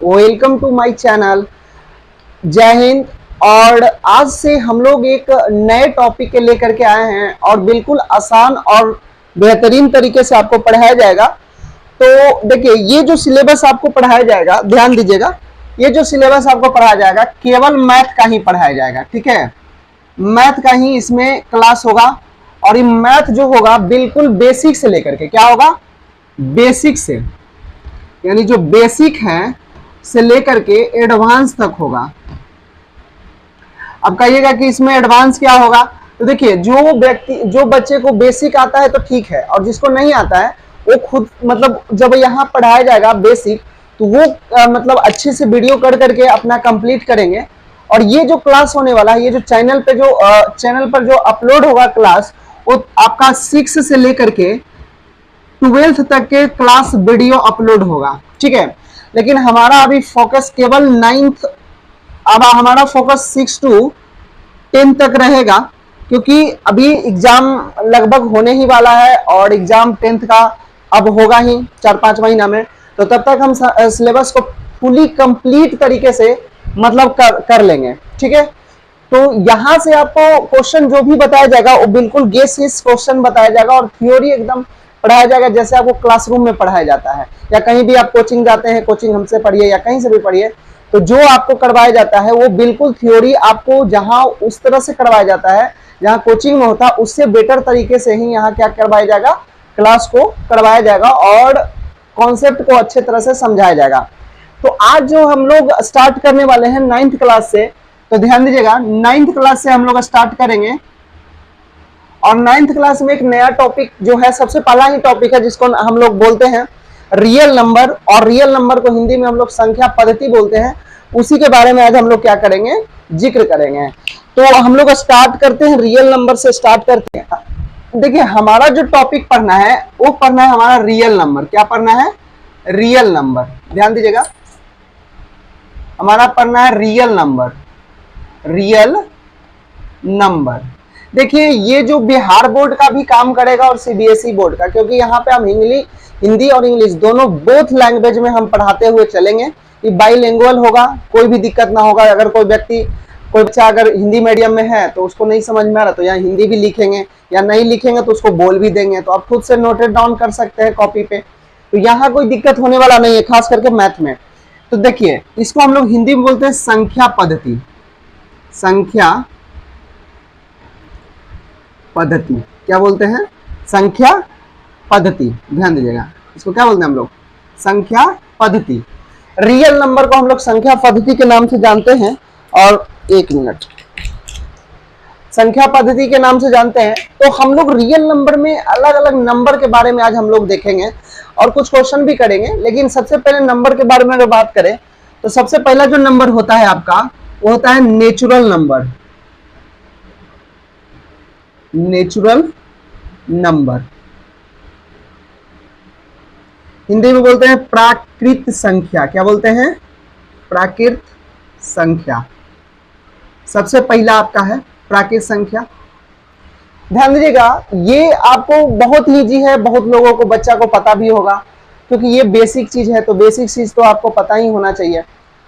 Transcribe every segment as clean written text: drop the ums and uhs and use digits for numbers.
Welcome to my channel. जय हिंद। और आज से हम लोग एक नए टॉपिक के लेकर के आए हैं और बिल्कुल आसान और बेहतरीन तरीके से आपको पढ़ाया जाएगा। तो देखिए, ये जो सिलेबस आपको पढ़ाया जाएगा, ध्यान दीजिएगा, ये जो सिलेबस आपको पढ़ाया जाएगा केवल मैथ का ही पढ़ाया जाएगा। ठीक है, मैथ का ही इसमें क्लास होगा। और ये मैथ जो होगा बिल्कुल बेसिक से लेकर के, क्या होगा, बेसिक से, यानी जो बेसिक है से लेकर के एडवांस तक होगा। अब कहिएगा कि इसमें एडवांस क्या होगा, तो देखिए, जो बच्चे को बेसिक आता है तो ठीक है, और जिसको नहीं आता है वो खुद मतलब जब यहाँ पढ़ाया जाएगा बेसिक, तो वो मतलब अच्छे से वीडियो कर करके अपना कंप्लीट करेंगे। और ये जो क्लास होने वाला है, ये जो चैनल पर जो अपलोड होगा क्लास, वो आपका 6 से लेकर के 12th तक के क्लास वीडियो अपलोड होगा। ठीक है, लेकिन हमारा अभी फोकस केवल 9th, अब हमारा फोकस 6 to 10 तक रहेगा, क्योंकि अभी एग्जाम लगभग होने ही वाला है और एग्जाम 10th का अब होगा ही 4-5 महीना में। तो तब तक हम सिलेबस को फुली कंप्लीट तरीके से मतलब कर लेंगे। ठीक है, तो यहाँ से आपको क्वेश्चन जो भी बताया जाएगा वो बिल्कुल गेस क्वेश्चन बताया जाएगा और थ्योरी एकदम पढ़ाया जाएगा जैसे आपको क्लासरूम में पढ़ाया जाता है, या कहीं भी आप कोचिंग जाते हैं, कोचिंग हमसे पढ़िए या कहीं से भी पढ़िए, तो जो आपको करवाया जाता है वो बिल्कुल थ्योरी आपको जहां उस तरह से करवाया जाता है जहां कोचिंग में होता है, उससे बेटर तरीके से ही यहाँ क्या करवाया जाएगा, क्लास को करवाया जाएगा और कॉन्सेप्ट को अच्छे तरह से समझाया जाएगा। तो आज जो हम लोग स्टार्ट करने वाले हैं 9th क्लास से, तो ध्यान दीजिएगा, 9th क्लास से हम लोग स्टार्ट करेंगे। और 9th क्लास में एक नया टॉपिक जो है, सबसे पहला ही टॉपिक है जिसको हम लोग बोलते हैं रियल नंबर, और रियल नंबर को हिंदी में हम लोग संख्या पद्धति बोलते हैं। उसी के बारे में आज हम लोग क्या करेंगे, जिक्र करेंगे। तो हम लोग स्टार्ट करते हैं, रियल नंबर से स्टार्ट करते हैं। देखिए, हमारा जो टॉपिक पढ़ना है वो पढ़ना है हमारा रियल नंबर। क्या पढ़ना है, रियल नंबर। ध्यान दीजिएगा, हमारा पढ़ना है रियल नंबर, रियल नंबर। देखिए, ये जो बिहार बोर्ड का भी काम करेगा और सीबीएसई बोर्ड का, क्योंकि यहाँ पे हम हिंदी और इंग्लिश दोनों बोथ लैंग्वेज में हम पढ़ाते हुए चलेंगे। ये बाइलिंगुअल होगा, कोई भी दिक्कत ना होगा। अगर कोई बच्चा अगर हिंदी मीडियम में है तो उसको नहीं समझ में आ रहा, तो यहाँ हिंदी भी लिखेंगे, या नहीं लिखेंगे तो उसको बोल भी देंगे, तो आप खुद से नोटेड डाउन कर सकते हैं कॉपी पे। तो यहाँ कोई दिक्कत होने वाला नहीं है, खास करके मैथ में। तो देखिए, इसको हम लोग हिंदी में बोलते हैं संख्या पद्धति। संख्या पद्धति क्या बोलते हैं, संख्या पद्धति। ध्यान दीजिएगा, इसको क्या बोलते हैं हम लोग, संख्या पद्धति। रियल नंबर को हम लोग संख्या पद्धति के नाम से जानते हैं। और एक मिनट, संख्या पद्धति के नाम से जानते हैं। तो हम लोग रियल नंबर में अलग अलग नंबर के बारे में आज हम लोग देखेंगे और कुछ क्वेश्चन भी करेंगे। लेकिन सबसे पहले नंबर के बारे में अगर बात करें, तो सबसे पहला जो नंबर होता है आपका, वो होता है natural number. Natural number Hindi में बोलते हैं प्राकृत संख्या। क्या बोलते हैं, प्राकृत संख्या। सबसे पहला आपका है प्राकृत संख्या। ध्यान दीजिएगा, ये आपको बहुत ईजी है, बहुत लोगों को, बच्चा को पता भी होगा, क्योंकि ये बेसिक चीज है। तो बेसिक चीज तो आपको पता ही होना चाहिए,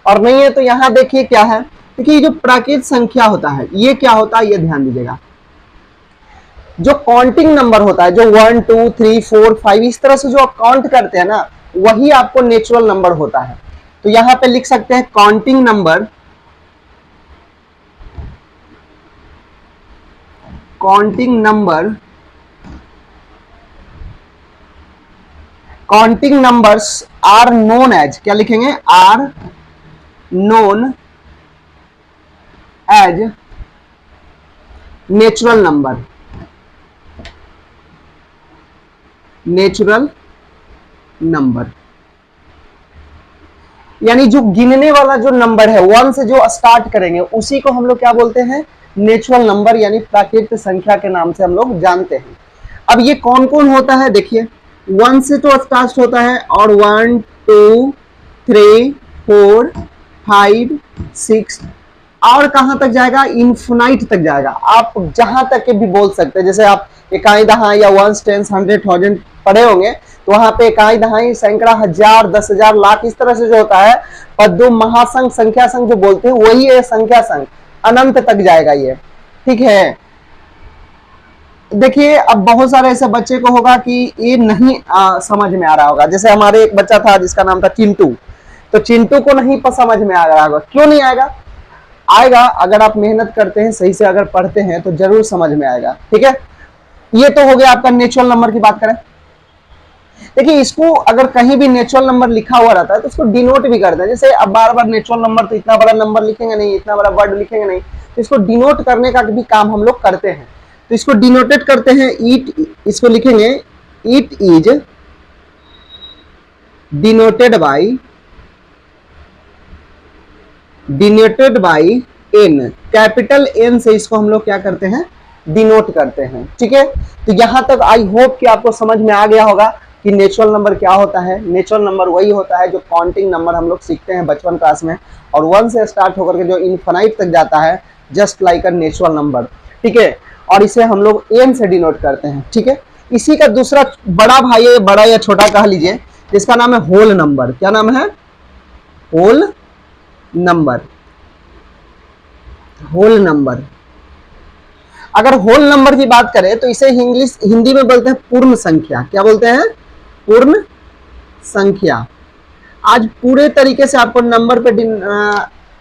और नहीं है तो यहाँ देखिए क्या है। देखिए, जो प्राकृत संख्या होता है ये क्या होता है, ये ध्यान दीजिएगा। जो काउंटिंग नंबर होता है, जो 1 2 3 4 5 इस तरह से जो आप काउंट करते हैं ना, वही आपको नेचुरल नंबर होता है। तो यहां पे लिख सकते हैं counting number, counting number, counting numbers are known as, क्या लिखेंगे, are known as natural number. Natural number यानी जो गिनने वाला जो नंबर है, 1 से जो स्टार्ट करेंगे, उसी को हम लोग क्या बोलते हैं, नेचुरल नंबर, यानी प्राकृत संख्या के नाम से हम लोग जानते हैं। अब ये कौन कौन होता है, देखिए, 1 से तो स्टार्ट होता है, और 1 2 3 4 5 6 और कहां तक जाएगा, इन्फिनाइट तक जाएगा। आप जहां तक के भी बोल सकते हैं, जैसे आप इकाई दहाई या 1 10 100 1000 पढ़े होंगे, तो वहां पे इकाई, दहाई, सैकड़ा, हजार, 10,000, लाख, इस तरह से जो होता है पद्दु, महासंख, संख्या संख जो बोलते हैं वही है संख्या संख, अनंत तक जाएगा ये, ठीक है। देखिए अब बहुत सारे ऐसे बच्चे को होगा कि ये नहीं समझ में आ रहा होगा, जैसे हमारे एक बच्चा था जिसका नाम था चिंटू, तो चिंटू को नहीं समझ में आ रहा होगा। क्यों नहीं आएगा? आएगा, अगर आप मेहनत करते हैं, सही से अगर पढ़ते हैं तो जरूर समझ में आएगा, ठीक है। ये तो हो गया आपका नेचुरल नंबर की बात करें। देखिए इसको अगर कहीं भी नेचुरल नंबर लिखा हुआ रहता है तो उसको डिनोट भी करते हैं। जैसे अब बार बार नेचुरल नंबर, तो इतना बड़ा नंबर लिखेंगे नहीं, इतना बड़ा वर्ड लिखेंगे नहीं, तो इसको डिनोट करने का भी काम हम लोग करते हैं। तो इसको डिनोटेड करते हैं, ईट, इसको लिखेंगे it is denoted by N, capital N से इसको हम लोग क्या करते हैं, डिनोट करते हैं, ठीक है। तो यहां तक आई होप कि आपको समझ में आ गया होगा कि नेचुरल नंबर क्या होता है। नेचुरल नंबर वही होता है जो काउंटिंग नंबर हम लोग सीखते हैं बचपन क्लास में, और 1 से स्टार्ट होकर के जो इनफाइनाइट तक जाता है, जस्ट लाइक अ नेचुरल नंबर, ठीक है। और इसे हम लोग एन से डिनोट करते हैं, ठीक है। इसी का दूसरा बड़ा भाई है, बड़ा या छोटा कह लीजिए, जिसका नाम है होल नंबर। क्या नाम है? Whole number. होल नंबर, अगर होल नंबर की बात करें तो इसे हिंदी में बोलते हैं पूर्ण संख्या। क्या बोलते हैं? पूर्ण संख्या। आज पूरे तरीके से आपको नंबर पे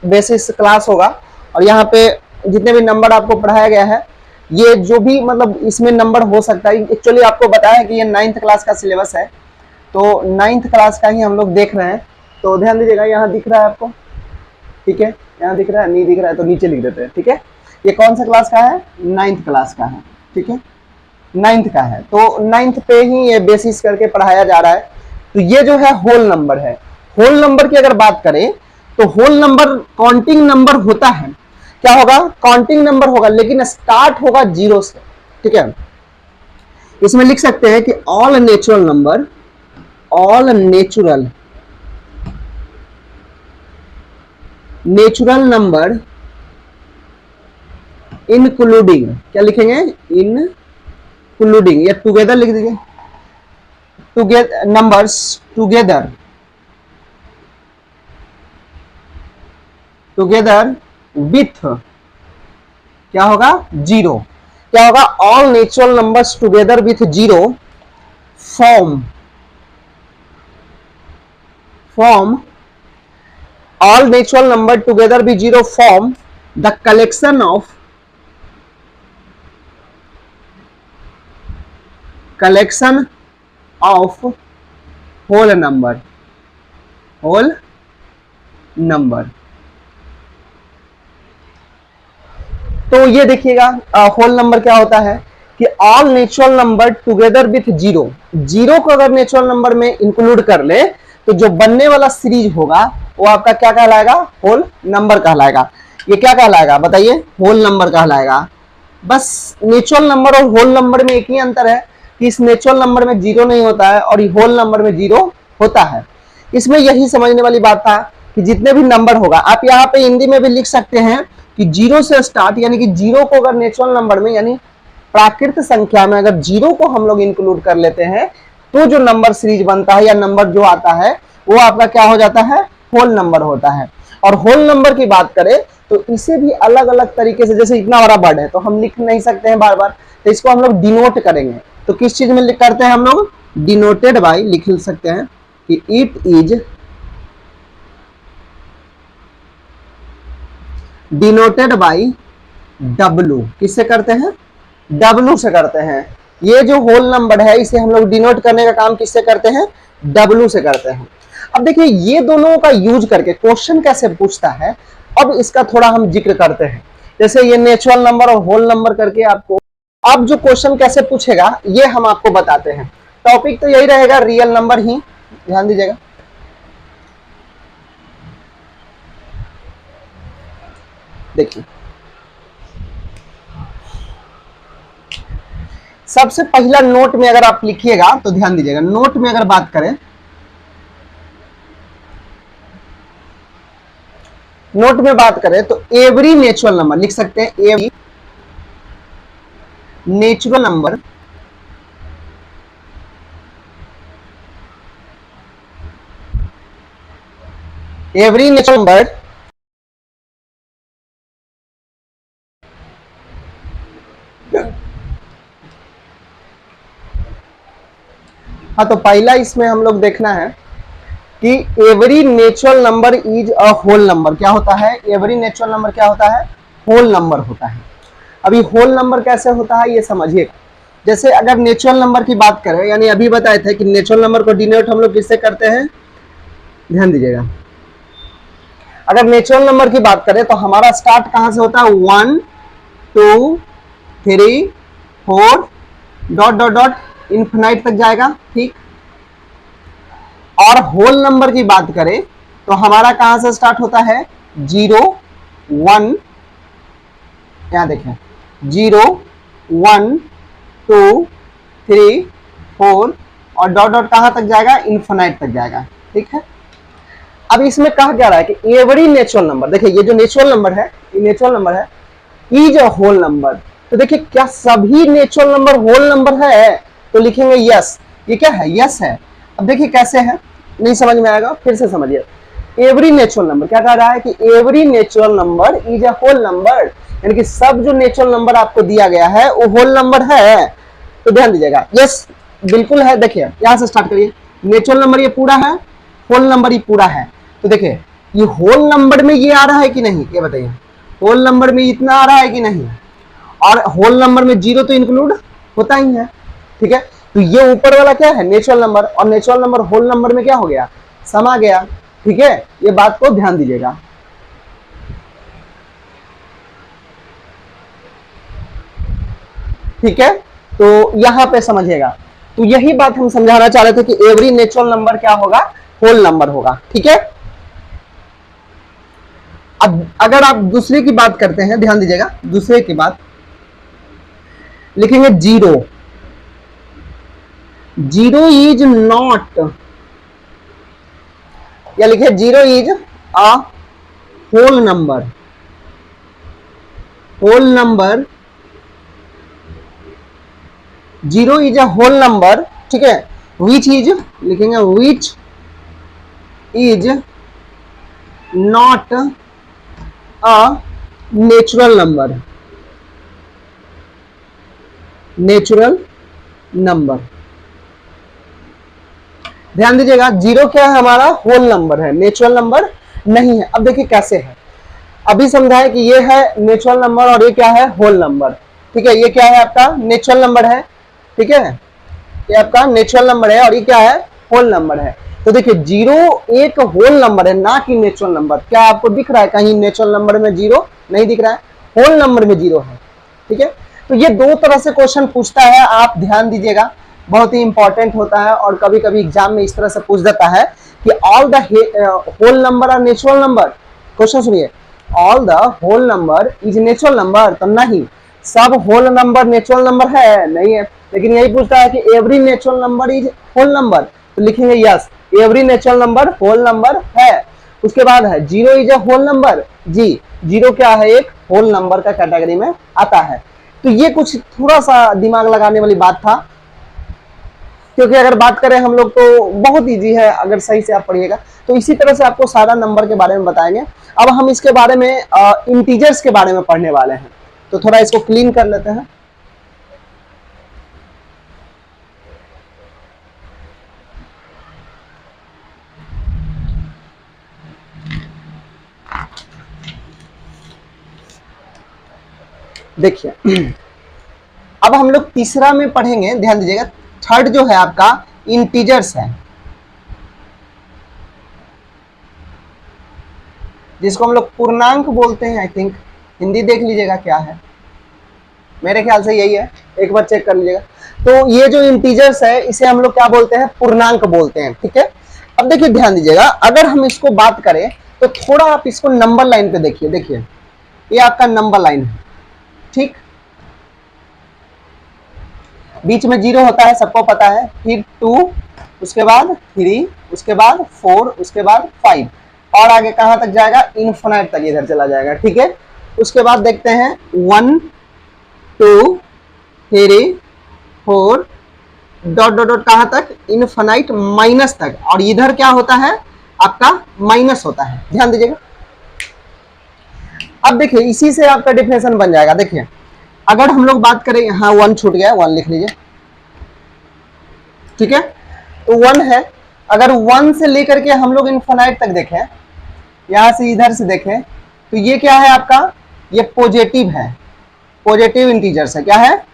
बेसिस क्लास होगा, और यहाँ पे जितने भी नंबर आपको पढ़ाया गया है, ये जो भी मतलब इसमें नंबर हो सकता है, एक्चुअली आपको बताया कि ये 9th क्लास का सिलेबस है, तो 9th क्लास का ही हम लोग देख रहे हैं। तो ध्यान दीजिएगा, यहाँ दिख रहा है आपको, ठीक है, यहाँ दिख रहा है, नहीं दिख रहा है तो नीचे लिख देते हैं, ठीक है। ये कौन सा क्लास का है? 9th क्लास का है, ठीक है, 9th का है। तो 9th पे ही ये बेसिस करके पढ़ाया जा रहा है। तो ये जो है होल नंबर है। होल नंबर की अगर बात करें तो होल नंबर काउंटिंग नंबर होता है। क्या होगा? काउंटिंग नंबर होगा, लेकिन स्टार्ट होगा 0 से, ठीक है। इसमें लिख सकते हैं कि all natural number, all natural number including, क्या लिखेंगे? इंक्लूडिंग, या टुगेदर लिख दीजिए, टुगेदर नंबर्स, टुगेदर विथ, क्या होगा? 0। क्या होगा? All natural numbers together with 0 form all natural number together be 0 form the collection of whole number। तो ये देखिएगा होल नंबर क्या होता है कि all natural number together with 0 को अगर नेचुरल नंबर में इंक्लूड कर ले तो जो बनने वाला सीरीज होगा वो आपका क्या कहलाएगा? होल नंबर कहलाएगा। ये क्या कहलाएगा बताइए? होल नंबर कहलाएगा। बस नेचुरल नंबर और होल नंबर में एक ही अंतर है कि इस नेचुरल नंबर में 0 नहीं होता है और होल नंबर में 0 होता है। इसमें यही समझने वाली बात था कि जितने भी नंबर होगा, आप यहाँ पे हिंदी में भी लिख सकते हैं कि 0 से स्टार्ट, यानी कि 0 को अगर नेचुरल नंबर में यानी प्राकृत संख्या में अगर 0 को हम लोग इंक्लूड कर लेते हैं तो जो नंबर सीरीज बनता है या नंबर जो आता है वो आपका क्या हो जाता है? होल नंबर होता है। और होल नंबर की बात करें तो इसे भी अलग अलग तरीके से, जैसे इतना बड़ा वर्ड है तो हम लिख नहीं सकते हैं बार बार, तो इसको हम लोग डिनोट करेंगे। तो किस चीज में करते हैं हम लोग? डिनोटेड बाई लिख सकते हैं कि it is denoted by W। किससे करते हैं? W से करते हैं। ये जो होल नंबर है इसे हम लोग डिनोट करने का काम किससे करते हैं? W से करते हैं। अब देखिए ये दोनों का यूज करके क्वेश्चन कैसे पूछता है, अब इसका थोड़ा हम जिक्र करते हैं। जैसे ये नेचुरल नंबर और होल नंबर करके आपको अब जो क्वेश्चन कैसे पूछेगा ये हम आपको बताते हैं। टॉपिक तो यही रहेगा, रियल नंबर ही, ध्यान दीजिएगा। देखिए सबसे पहला नोट में अगर आप लिखिएगा तो ध्यान दीजिएगा, नोट में अगर बात करें, नोट में बात करें तो एवरी नेचुरल नंबर लिख सकते हैं, every natural number every natural number, हाँ तो पहला इसमें हम लोग देखना है कि every natural number is a whole number. क्या होता है? एवरी नेचुरल नंबर क्या होता है? होल नंबर होता है। अभी होल नंबर कैसे होता है ये समझिए। जैसे अगर नेचुरल नंबर की बात करें, यानी अभी बताए थे कि नेचुरल नंबर को डिनोट हम लोग किससे करते हैं, ध्यान दीजिएगा। अगर नेचुरल नंबर की बात करें तो हमारा स्टार्ट कहां से होता है? 1 2 3 4 डॉट डॉट डॉट इन्फिनाइट तक जाएगा, ठीक। और होल नंबर की बात करें तो हमारा कहां से स्टार्ट होता है? 0 1, यहां देखें 0 1 2 3 4 और डॉट डॉट कहां तक जाएगा? इन्फिनाइट तक जाएगा, ठीक है। अब इसमें कहा क्या रहा है कि एवरी नेचुरल नंबर, देखिए ये जो नेचुरल नंबर है, ये नेचुरल नंबर है, इज अ होल नंबर। तो देखिए क्या सभी नेचुरल नंबर होल नंबर है? तो लिखेंगे यस। ये क्या है? यस है। अब देखिए कैसे है, नहीं समझ में आएगा, फिर से समझिए। एवरी नेचुरल नंबर क्या कह रहा है कि every natural number is a whole number, यानी कि सब जो नेचुरल नंबर आपको दिया गया है वो होल नंबर है। तो ध्यान दीजिएगा, यस बिल्कुल है। देखिए यहां से स्टार्ट करिए, नेचुरल नंबर ये पूरा है, होल नंबर ये पूरा है। तो देखिए ये होल नंबर में ये आ रहा है कि नहीं, ये बताइए। होल नंबर में इतना आ रहा है कि नहीं? और होल नंबर में 0 तो इंक्लूड होता ही है, ठीक है। तो ये ऊपर वाला क्या है? नेचुरल नंबर, और नेचुरल नंबर होल नंबर में क्या हो गया? समा गया, ठीक है। ये बात को ध्यान दीजिएगा। ठीक है, तो यहां पे समझिएगा। तो यही बात हम समझाना चाह रहे थे कि एवरी नेचुरल नंबर क्या होगा? होल नंबर होगा, ठीक है। अब अगर आप दूसरे की बात करते हैं, ध्यान दीजिएगा, दूसरे की बात लिखेंगे 0 0 इज नॉट, या लिखे 0 is a whole number. Whole number, 0 is a whole number, ठीक है। विच इज, लिखेंगे which is not a natural number. Natural number, ध्यान दीजिएगा, 0 क्या है? हमारा होल नंबर है, नेचुरल नंबर नहीं है। अब देखिए कैसे है, अभी समझाए कि ये है नेचुरल नंबर और ये क्या है? होल नंबर, ठीक है। ये क्या है? आपका नेचुरल नंबर है, ठीक है। ये आपका नेचुरल नंबर है और ये क्या है? होल नंबर है। तो देखिए 0 एक होल नंबर है, ना कि नेचुरल नंबर। क्या आपको दिख रहा है कहीं नेचुरल नंबर में 0? नहीं दिख रहा है, होल नंबर में 0 है, ठीक है। तो ये दो तरह से क्वेश्चन पूछता है, आप ध्यान दीजिएगा, बहुत ही इंपॉर्टेंट होता है। और कभी कभी एग्जाम में इस तरह से पूछ देता है कि all the whole number are natural number. Question सुनिए, all the whole number is natural number. तो नहीं, सब होल नंबर नेचुरल नंबर है नहीं है। लेकिन यही पूछता है कि every natural number is whole number, तो लिखेंगे yes, every natural number whole number है। उसके बाद है 0 इज अ होल नंबर। जी, 0 क्या है? एक होल नंबर का कैटेगरी में आता है। तो ये कुछ थोड़ा सा दिमाग लगाने वाली बात था, क्योंकि अगर बात करें हम लोग तो बहुत इजी है, अगर सही से आप पढ़िएगा। तो इसी तरह से आपको सारा नंबर के बारे में बताएंगे। अब हम इसके बारे में इंटीजर्स के बारे में पढ़ने वाले हैं, तो थोड़ा इसको क्लीन कर लेते हैं। देखिए अब हम लोग तीसरा में पढ़ेंगे, ध्यान दीजिएगा। थर्ड जो है आपका इंटीजर्स है, जिसको हम लोग पूर्णांक बोलते हैं। आई थिंक हिंदी देख लीजिएगा क्या है, मेरे ख्याल से यही है, एक बार चेक कर लीजिएगा। तो ये जो इंटीजर्स है इसे हम लोग क्या बोलते हैं? पूर्णांक बोलते हैं, ठीक है। अब देखिए ध्यान दीजिएगा, अगर हम इसको बात करें तो थोड़ा आप इसको नंबर लाइन पे देखिए। देखिए ये आपका नंबर लाइन है, ठीक। बीच में 0 होता है, सबको पता है। फिर 2, उसके बाद 3, उसके बाद 4, उसके बाद 5, और आगे कहां तक जाएगा? इनफिनाइट तक इधर चला जाएगा, ठीक है। उसके बाद देखते हैं 1 2 3 4 डॉट डॉट डॉट कहां तक? इनफिनाइट माइनस तक। और इधर क्या होता है? आपका माइनस होता है, ध्यान दीजिएगा। अब देखिए इसी से आपका डिफिनेशन बन जाएगा। देखिए अगर हम लोग बात करें, यहाँ 1 छूट गया, 1 लिख लीजिए, ठीक है। तो 1 है, अगर 1 से लेकर के हम लोग इनफाइनाइट तक देखें, यहां से इधर से देखें, तो ये क्या है आपका, ये पॉजिटिव है, पॉजिटिव इंटीजर्स है। क्या है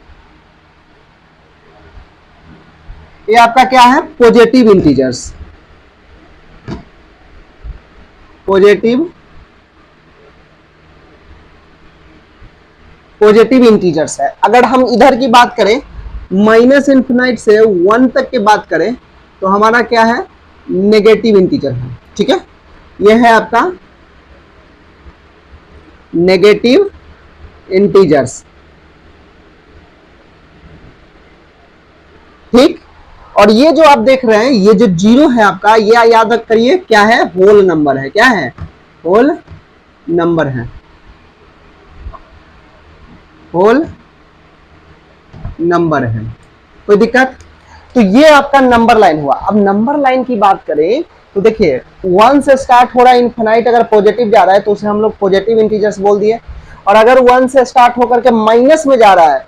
ये आपका, क्या है, पॉजिटिव इंटीजर्स, पॉजिटिव इंटीजर्स है। अगर हम इधर की बात करें, माइनस इन्फिनाइट से 1 तक की बात करें, तो हमारा क्या है, नेगेटिव इंटीजर है, ठीक है। ये है आपका नेगेटिव इंटीजर्स, ठीक। और ये जो आप देख रहे हैं, ये जो 0 है आपका, ये याद करिए क्या है, होल नंबर है। क्या है, होल नंबर है, होल नंबर है, कोई दिक्कत। तो ये आपका नंबर लाइन हुआ। अब नंबर लाइन की बात करें तो देखिए 1 से स्टार्ट हो रहा है इनफिनाइट, अगर पॉजिटिव जा रहा है तो उसे हम लोग पॉजिटिव इंटीजर्स बोल दिए। और अगर 1 से स्टार्ट होकर के माइनस में जा रहा है,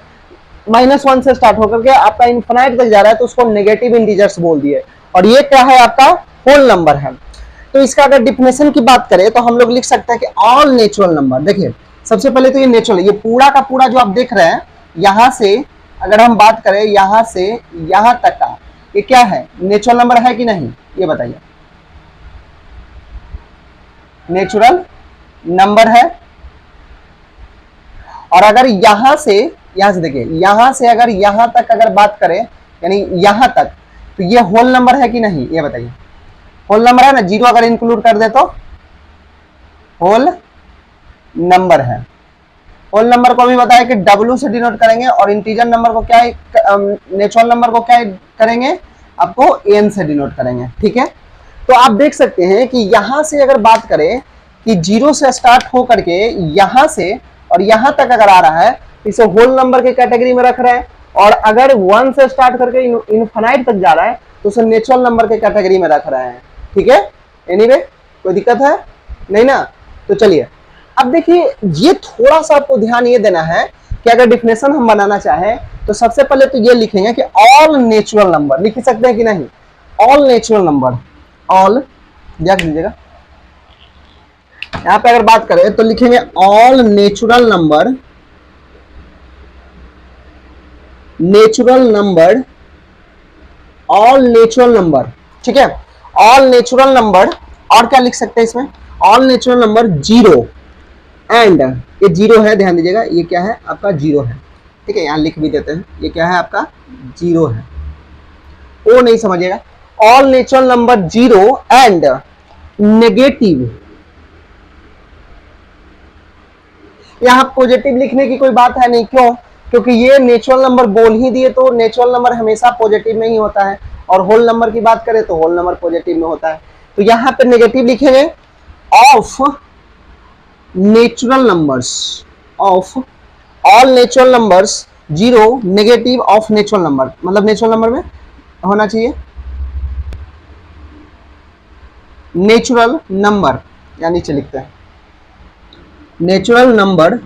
-1 से स्टार्ट होकर के आपका इनफिनाइट तक जा रहा है, तो उसको नेगेटिव इंटीजर्स बोल दिए। और ये क्या है, आपका होल नंबर है। तो इसका अगर डिफिनेशन की बात करें तो हम लोग लिख सकते हैं कि ऑल नेचुरल नंबर, देखिए सबसे पहले तो ये नेचुरल, ये पूरा का पूरा जो आप देख रहे हैं, यहां से अगर हम बात करें, यहां से यहां तक का, ये क्या है, नेचुरल नंबर है कि नहीं, ये बताइए। नेचुरल नंबर है। और अगर यहां से देखिए, यहां से अगर यहां तक अगर बात करें, यानी यहां तक, तो ये होल नंबर है कि नहीं, ये बताइए। होल नंबर है ना, 0 अगर इंक्लूड कर दे तो होल नंबर है। होल नंबर को भी बताया कि W से डिनोट करेंगे, और इंटीजर नंबर को क्या है, नेचुरल नंबर को क्या करेंगे, आपको N से डिनोट करेंगे, ठीक है। तो आप देख सकते हैं कि यहां से अगर बात करें कि 0 से स्टार्ट हो करके यहां से और यहां तक अगर आ रहा है, इसे होल नंबर की कैटेगरी में रख रहे हैं। और अगर 1 से स्टार्ट करके इनफिनाइट तक जा रहा है तो उसे नेचुरल नंबर के कैटेगरी में रख रहे हैं, ठीक है। एनीवे कोई दिक्कत है नहीं ना। तो चलिए अब देखिए, ये थोड़ा सा आपको ध्यान ये देना है कि अगर डिफिनेशन हम बनाना चाहें तो सबसे पहले तो ये लिखेंगे कि ऑल नेचुरल नंबर, लिख सकते हैं कि नहीं, ऑल नेचुरल नंबर, ऑल देख लीजिएगा। यहां पे अगर बात करें तो लिखेंगे all natural number, natural number, all natural number, ठीक है। ऑल नेचुरल नंबर, और क्या लिख सकते हैं इसमें, ऑल नेचुरल नंबर 0 एंड, ये 0 है, ध्यान दीजिएगा, ये क्या है आपका 0 है, ठीक है। यहां लिख भी देते हैं, ये क्या है आपका 0 है, वो नहीं समझिएगा। All natural number 0 and negative, यहां पॉजिटिव लिखने की कोई बात है नहीं, क्यों, क्योंकि ये नेचुरल नंबर बोल ही दिए, तो नेचुरल नंबर हमेशा पॉजिटिव में ही होता है। और होल नंबर की बात करें तो होल नंबर पॉजिटिव में होता है। तो यहां पे नेगेटिव लिखेंगे of natural numbers, of all natural numbers 0 negative of natural number, मतलब नेचुरल नंबर में होना चाहिए नेचुरल नंबर, या नीचे लिखते हैं natural number,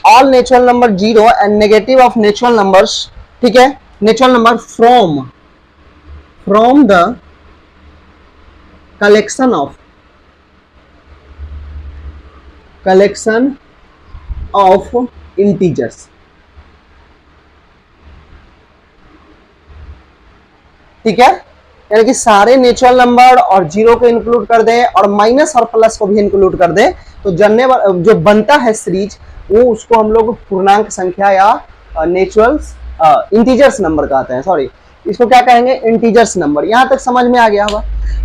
all natural number 0 and negative of natural numbers, ठीक है। Natural number from the collection of integers, ठीक है। यानी कि सारे नेचुरल नंबर और 0 को इंक्लूड कर दे और माइनस और प्लस को भी इंक्लूड कर दे, तो जो बनता है सीरीज, वो उसको हम लोग पूर्णांक संख्या या नेचुरल इंटीजर्स नंबर कहते हैं। सॉरी, इसको क्या कहेंगे, इंटीजर्स नंबर। यहां तक समझ में आ गया होगा।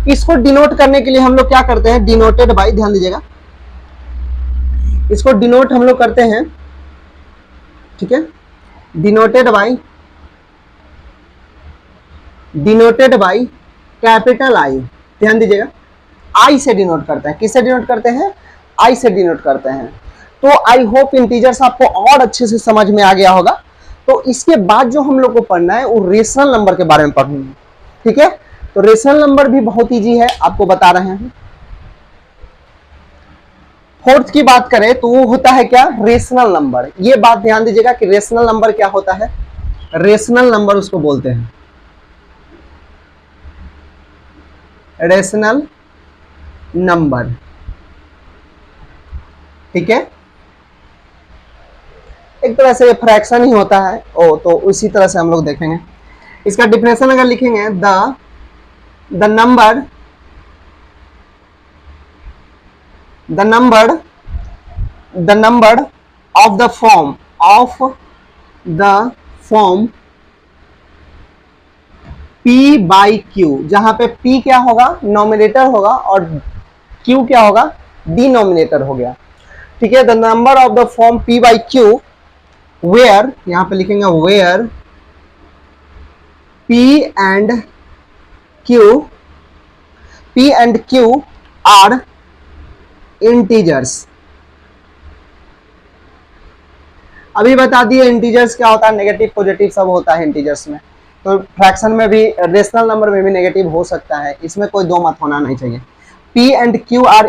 इसको डिनोट करने के लिए हम लोग क्या करते हैं, डिनोटेड बाय, ध्यान दीजिएगा, इसको डिनोट हम लोग करते हैं, ठीक है, डिनोटेड बाय कैपिटल आई, ध्यान दीजिएगा, आई से डिनोट करते हैं। किससे डिनोट करते हैं, आई से डिनोट करते हैं। तो आई होप इंटीजर्स आपको और अच्छे से समझ में आ गया होगा। तो इसके बाद जो हम लोग को पढ़ना है वो रेशनल नंबर के बारे में पढ़ना है, ठीक है। तो रेशनल नंबर भी बहुत इजी है, आपको बता रहे हैं। फोर्थ की बात करें तो वो होता है क्या, रेशनल नंबर। ये बात ध्यान दीजिएगा कि रेशनल नंबर क्या होता है, रेशनल नंबर उसको बोलते हैं, रेशनल नंबर, ठीक है। एक तरह से फ्रैक्शन ही होता है, तो उसी तरह से हम लोग देखेंगे। इसका डिफिनेशन अगर लिखेंगे, the number of the form P by Q, जहां पे P क्या होगा, नॉमिनेटर होगा, और Q क्या होगा, डिनोमिनेटर हो गया, ठीक है। The number of the form P by Q where, यहां पे लिखेंगे where P and Q are integers. अभी बता दिए इंटीजर्स क्या होता है, नेगेटिव पॉजिटिव सब होता है इंटीजर्स में, तो फ्रैक्शन में भी, रेशनल नंबर में भी नेगेटिव हो सकता है, इसमें कोई दो मत होना नहीं चाहिए। P and Q are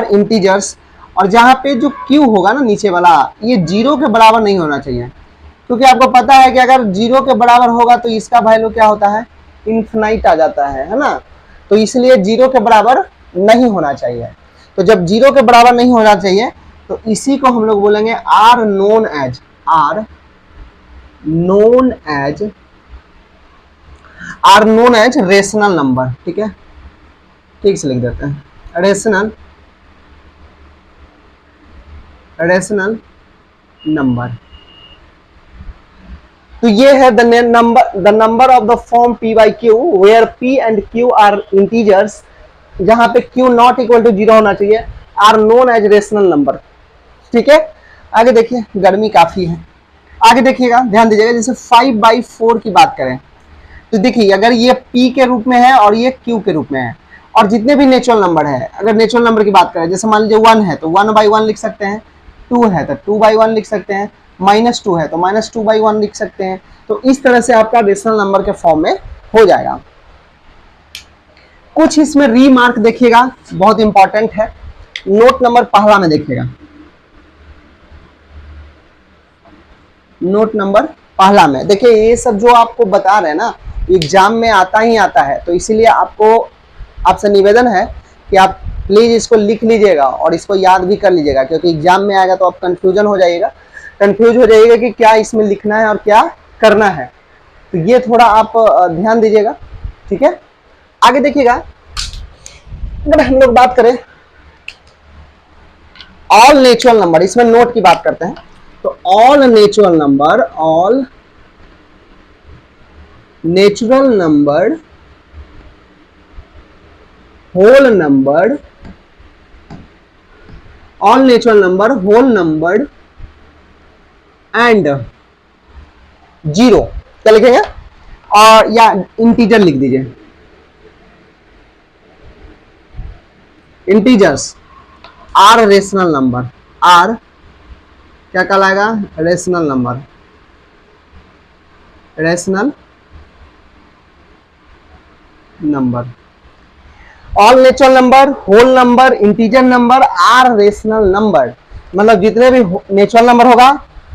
integers, और जहां पे जो Q होगा ना नीचे वाला, ये 0 के बराबर नहीं होना चाहिए, क्योंकि आपको पता है कि अगर 0 के बराबर होगा तो इसका वैल्यू क्या होता है, इन्फिनाइट आ जाता है ना, तो इसलिए 0 के बराबर नहीं होना चाहिए। तो जब 0 के बराबर नहीं होना चाहिए तो इसी को हम लोग बोलेंगे are known as rational number, ठीक है, ठीक से लिख देते हैं, रेशनल नंबर। तो ये है the number of the form P by Q where P and Q are integers, जहां पे Q नॉट इक्वल टू 0 होना चाहिए, are known as rational number, ठीक है। आगे देखिए, गर्मी काफी है, आगे देखिएगा, ध्यान दीजिएगा। जैसे 5/4 की बात करें तो देखिए, अगर ये P के रूप में है और ये Q के रूप में है, और जितने भी नेचुरल नंबर है, अगर नेचुरल नंबर की बात करें, जैसे मान लीजिए 1 है तो 1/1 लिख सकते हैं, 2 है तो 2/1 लिख सकते हैं, -2 है तो -2/1 लिख सकते हैं। तो इस तरह से आपका रेशनल नंबर के फॉर्म में हो जाएगा। कुछ इसमें रीमार्क देखिएगा, बहुत इंपॉर्टेंट है, नोट नंबर पहला में देखिएगा, नोट नंबर पहला में देखिए, ये सब जो आपको बता रहे हैं ना, एग्जाम में आता ही आता है, तो इसीलिए आपसे निवेदन है कि आप प्लीज इसको लिख लीजिएगा और इसको याद भी कर लीजिएगा, क्योंकि एग्जाम में आएगा तो आप कंफ्यूज हो जाइएगा कि क्या इसमें लिखना है और क्या करना है, तो ये थोड़ा आप ध्यान दीजिएगा, ठीक है। आगे देखिएगा, अगर हम लोग बात करें ऑल नेचुरल नंबर, इसमें नोट की बात करते हैं, तो all natural number whole number and 0 क्या लिखेंगे, और या इंटीजर लिख दीजिए, integers are rational number, are क्या कहलाएगा, rational number. All natural number, whole number, integer number are rational number, मतलब जितने भी नेचुरल नंबर होगा,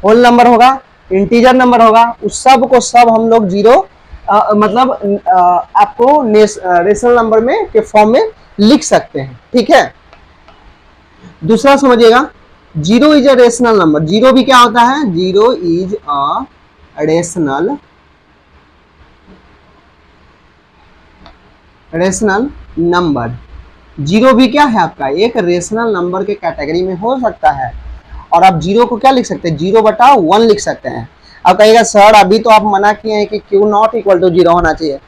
होल नंबर होगा, इंटीजर नंबर होगा, उस सब को सब हम लोग 0 मतलब आपको रेशनल नंबर में के फॉर्म में लिख सकते हैं, ठीक है। दूसरा समझिएगा, 0 इज अ रेशनल नंबर, 0 भी क्या होता है, 0 इज अ रेशनल नंबर, 0 भी क्या है आपका, एक रेशनल नंबर के कैटेगरी में हो सकता है, और आप 0 को क्या लिख सकते हैं, 0/1 लिख सकते हैं। अब कहिएगा सर अभी तो आप मना किए हैं कि Q नॉट इक्वल टू 0 होना चाहिए,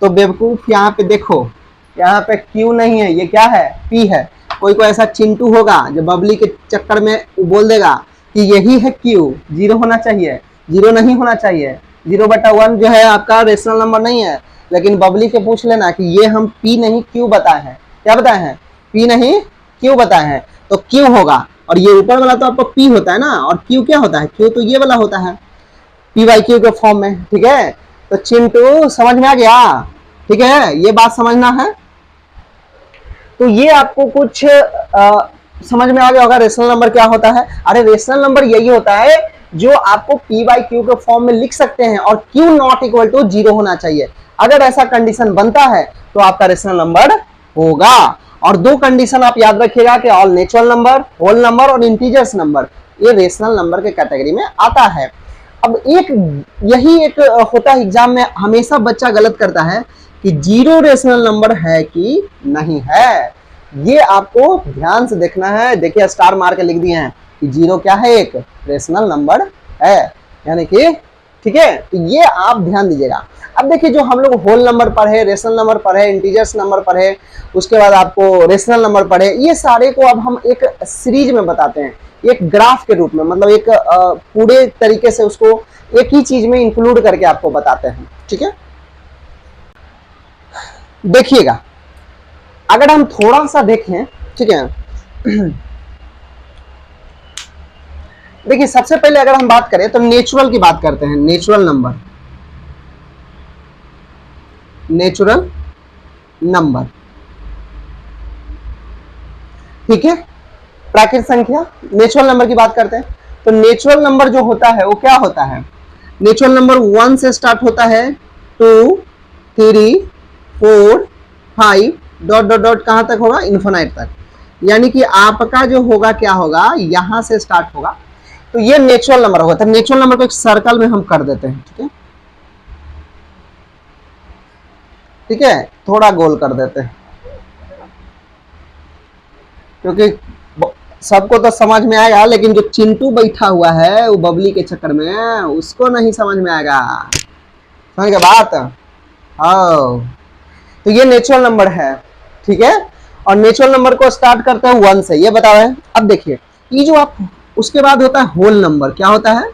तो बेवकूफ यहाँ पे देखो, यहाँ पे Q नहीं है, ये क्या है, P है। कोई ऐसा चिंटू होगा जो बबली के चक्कर में बोल देगा कि यही है Q, 0 होना चाहिए, 0 नहीं होना चाहिए, 0/1 जो है आपका रेशनल नंबर नहीं है। लेकिन बबली के पूछ लेना कि ये हम P नहीं Q बताए हैं, क्या बताए हैं, P नहीं Q बताए हैं, तो Q होगा। और ये ऊपर वाला तो आपको P होता है ना, और Q क्या होता है, Q तो ये वाला होता है, P/Q के फॉर्म में, ठीक है। तो चिंटू समझ में आ गया? ठीक है, ये बात समझना है। तो ये आपको कुछ समझ में आ गया होगा रेशनल नंबर क्या होता है। अरे रेशनल नंबर यही होता है जो आपको पी बाई क्यू के फॉर्म में लिख सकते हैं और क्यू नॉट इक्वल टू 0 होना चाहिए। अगर ऐसा कंडीशन बनता है तो आपका रेशनल नंबर होगा। और दो कंडीशन आप याद रखिएगा कि all natural number, whole number और इंटीजर्स नंबर, ये रेशनल नंबर के कैटेगरी में आता है। अब यही एक होता है एग्जाम में, हमेशा बच्चा गलत करता है कि 0 रेशनल नंबर है कि नहीं है। ये आपको ध्यान से देखना है। देखिए स्टार मार के लिख दिए हैं कि 0 क्या है, एक रेशनल नंबर है, यानी कि ठीक है। तो ये आप ध्यान दीजिएगा। अब देखिए जो हम लोग होल नंबर पढ़े, रेशनल नंबर पढ़े, इंटीजर्स नंबर पढ़े, उसके बाद आपको रेशनल नंबर पढ़े, ये सारे को अब हम एक सीरीज में बताते हैं, एक ग्राफ के रूप में, मतलब एक पूरे तरीके से उसको एक ही चीज में इंक्लूड करके आपको बताते हैं। ठीक है, देखिएगा अगर हम थोड़ा सा देखें, ठीक है। देखिए सबसे पहले अगर हम बात करें तो नेचुरल की बात करते हैं, नेचुरल नंबर, नेचुरल नंबर, ठीक है। प्राकृतिक संख्या, नेचुरल नंबर की बात करते हैं। तो नेचुरल नंबर जो होता है वो क्या होता है, नेचुरल नंबर 1 से स्टार्ट होता है, 2, 3, 4, 5 डॉट डॉट डॉट कहां तक होगा, इन्फिनाइट तक। यानी कि आपका जो होगा क्या होगा, यहां से स्टार्ट होगा। तो ये नेचुरल नंबर होगा। तो नेचुरल नंबर को एक सर्कल में हम कर देते हैं, ठीक है, ठीक है, थोड़ा गोल कर देते हैं क्योंकि सबको तो समझ में आएगा, लेकिन जो चिंटू बैठा हुआ है वो बबली के चक्कर में, उसको नहीं समझ में आएगा। समझ गए बात? हाँ, तो ये नेचुरल नंबर है, ठीक है। और नेचुरल नंबर को स्टार्ट करते हैं 1 से, ये बताओ है। अब देखिए ये जो आप, उसके बाद होता है होल नंबर। क्या होता है?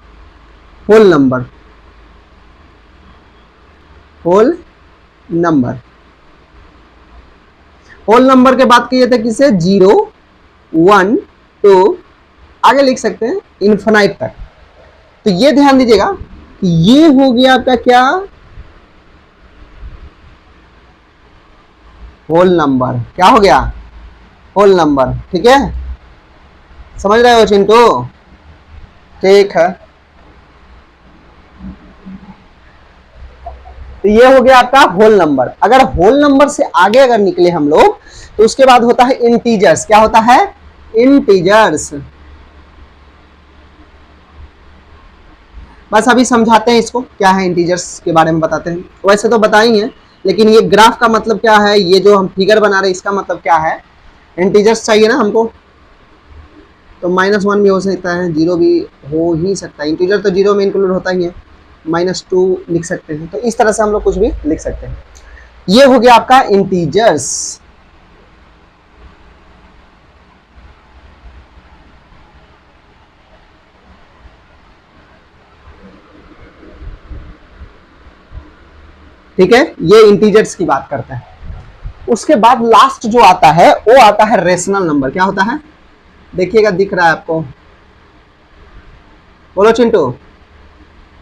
Whole number, whole number. Whole number के बात किए थे किसे, 0, 1, 2, आगे लिख सकते हैं इन्फिनाइट तक। तो ये ध्यान दीजिएगा कि ये हो गया आपका क्या, होल नंबर। क्या हो गया, होल नंबर, ठीक है। समझ रहे हो चिंटू? ठीक है, तो ये हो गया आपका होल नंबर। अगर होल नंबर से आगे अगर निकले हम लोग तो उसके बाद होता है इंटीजर्स। क्या होता है, इंटीजर्स। बस अभी समझाते हैं इसको, क्या है इंटीजर्स के बारे में बताते हैं। वैसे तो बताएंगे, लेकिन ये ग्राफ का मतलब क्या है, ये जो हम फिगर बना रहे हैं इसका मतलब क्या है। इंटीजर्स चाहिए ना हमको, तो -1 भी हो सकता है, 0 भी हो ही सकता है। इंटीजर तो 0 में इंक्लूड होता ही है। -2 लिख सकते हैं। तो इस तरह से हम लोग कुछ भी लिख सकते हैं। ये हो गया आपका इंटीजर्स। ठीक है, ये इंटीजर्स की बात करते हैं। उसके बाद लास्ट जो आता है वो आता है रेशनल नंबर। क्या होता है, देखिएगा, दिख रहा है आपको? बोलो चिंटू,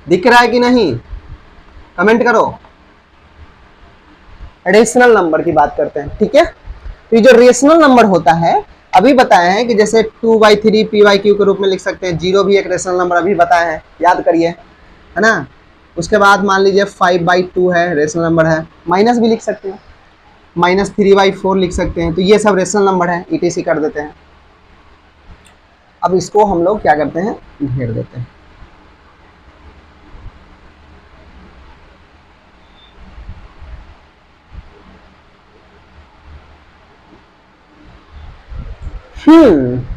दिख रहा है कि नहीं, कमेंट करो। रेशनल नंबर की बात करते हैं, ठीक है। तो ये जो रेशनल नंबर होता है, अभी बताए हैं कि जैसे 2/3 p/q के रूप में लिख सकते हैं। 0 भी एक रेशनल नंबर अभी बताए हैं, याद करिए, है ना। उसके बाद मान लीजिए 5/2 है, रेशनल नंबर है। माइनस भी लिख सकते हैं, -3/4 लिख सकते हैं। तो ये सब रेशनल नंबर है, ETC कर देते हैं। अब इसको हम लोग क्या करते हैं, घेर देते हैं।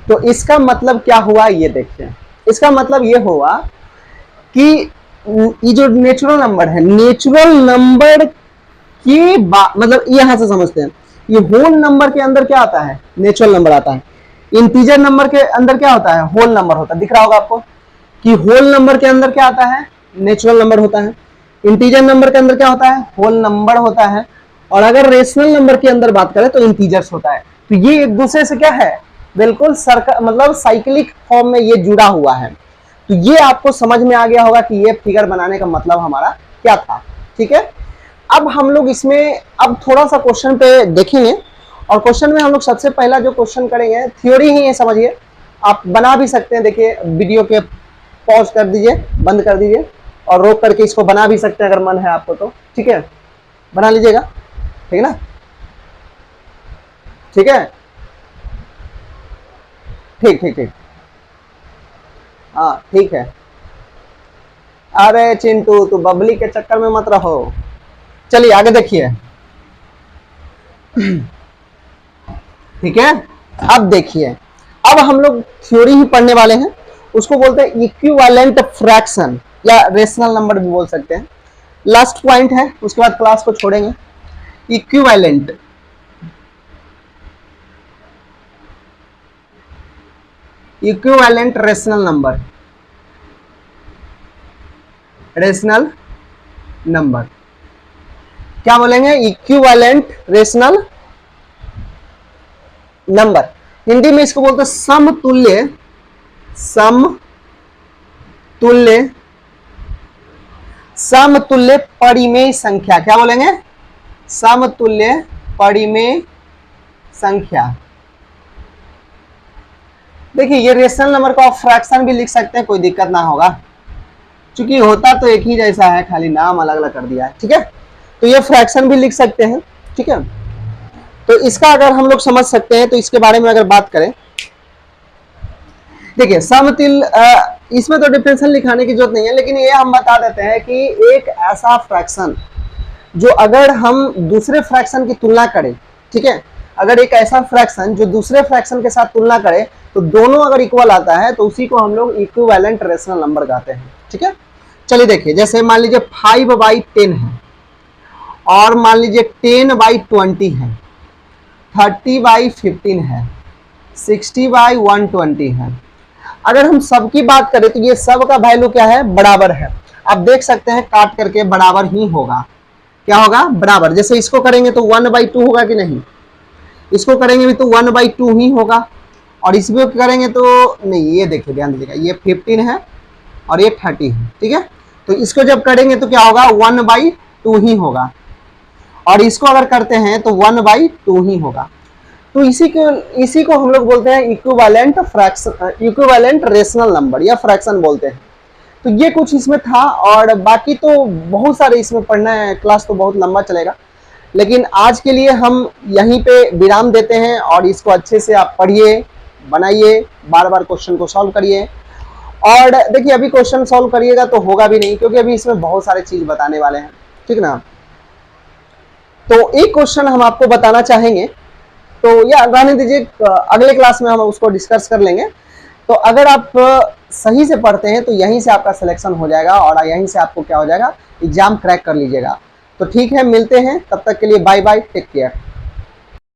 तो इसका मतलब क्या हुआ, ये देखते हैं। इसका मतलब ये हुआ कि ये जो नेचुरल नंबर है, नेचुरल नंबर की मतलब यहां से समझते हैं, ये होल नंबर के अंदर क्या आता है, नेचुरल नंबर आता है। इंटीजर नंबर के अंदर क्या होता है, होल नंबर होता है। दिख रहा होगा आपको कि होल नंबर के अंदर क्या आता है, नेचुरल नंबर होता है। इंटीजर नंबर के अंदर क्या होता है, होल नंबर होता है। और अगर रेशनल नंबर के अंदर बात करें तो इंटीजर्स होता है। तो ये एक दूसरे से क्या है, बिल्कुल मतलब साइक्लिक फॉर्म में ये जुड़ा हुआ है। तो ये आपको समझ में आ गया होगा कि ये फिगर बनाने का मतलब हमारा क्या था। ठीक है। अब हम लोग इसमें अब थोड़ा सा क्वेश्चन पे देखेंगे, और क्वेश्चन में हम लोग सबसे पहला जो क्वेश्चन करेंगे थ्योरी ही है, समझिए। आप बना भी सकते हैं, देखिए वीडियो के पॉज कर दीजिए, बंद कर दीजिए और रोक करके इसको बना भी सकते हैं अगर मन है आपको तो, ठीक है, बना लीजिएगा, ठीक है ना, ठीक है, ठीक ठीक ठीक, हाँ ठीक है। अरे चिंटू तू बबली के चक्कर में मत रहो। चलिए आगे देखिए, ठीक है। अब देखिए, अब हम लोग थ्योरी ही पढ़ने वाले हैं, उसको बोलते हैं इक्विवेलेंट फ्रैक्शन या रेशनल नंबर भी बोल सकते हैं। लास्ट पॉइंट है, उसके बाद क्लास को छोड़ेंगे। Equivalent, equivalent rational number, rational number क्या बोलेंगे? Equivalent rational number. हिंदी में इसको बोलते हैं समतुल्य, समतुल्य, समतुल्य परिमेय संख्या। क्या बोलेंगे? समतुल्य परिमेय संख्या। देखिए ये रेशनल नंबर को आप फ्रैक्शन भी लिख सकते हैं, कोई दिक्कत ना होगा, क्योंकि होता तो एक ही जैसा है, खाली नाम अलग अलग कर दिया है, ठीक है। तो ये फ्रैक्शन भी लिख सकते हैं, ठीक है। तो इसका अगर हम लोग समझ सकते हैं तो इसके बारे में अगर बात करें, देखिए समतुल्य, इसमें तो डिफरेंशियल लिखाने की जरूरत नहीं है, लेकिन ये हम बता देते हैं कि एक ऐसा फ्रैक्शन जो अगर हम दूसरे फ्रैक्शन की तुलना करें, ठीक है, अगर एक ऐसा फ्रैक्शन जो दूसरे फ्रैक्शन के साथ तुलना करे तो दोनों अगर इक्वल आता है तो उसी को हम लोग इक्विवेलेंट रेशनल नंबर कहते हैं, ठीक है। चलिए देखिए, जैसे मान लीजिए 5/10 है, और मान लीजिए 10/20 है, 30/15 है, 60/120 है। अगर हम सबकी बात करें तो ये सब का वैल्यू क्या है? बराबर है। आप देख सकते हैं काट करके बराबर ही होगा। क्या होगा? बराबर। जैसे इसको करेंगे तो 1/2 होगा कि नहीं, इसको करेंगे भी तो 1/2 ही होगा, और इसमें करेंगे तो नहीं। ये देखिए ध्यान दीजिएगा, ये 15 है और ये 30 है, ठीक है। तो इसको जब करेंगे तो क्या होगा? 1/2 ही होगा, और इसको अगर करते हैं तो 1/2 ही होगा। तो इसी को हम लोग बोलते हैं equivalent fraction, equivalent rational number या फ्रैक्शन बोलते हैं। तो ये कुछ इसमें था, और बाकी तो बहुत सारे इसमें पढ़ना है, क्लास तो बहुत लंबा चलेगा, लेकिन आज के लिए हम यहीं पे विराम देते हैं। और इसको अच्छे से आप पढ़िए, बनाइए, बार बार क्वेश्चन को सॉल्व करिए। और देखिए अभी क्वेश्चन सॉल्व करिएगा तो होगा भी नहीं, क्योंकि अभी इसमें बहुत सारे चीज बताने वाले हैं, ठीक ना। तो एक क्वेश्चन हम आपको बताना चाहेंगे, तो या रहने दीजिए, अगले क्लास में हम उसको डिस्कस कर लेंगे। तो अगर आप सही से पढ़ते हैं तो यहीं से आपका सिलेक्शन हो जाएगा, और यहीं से आपको क्या हो जाएगा? एग्जाम क्रैक कर लीजिएगा। तो ठीक है, मिलते हैं, तब तक के लिए बाय बाय, टेक केयर।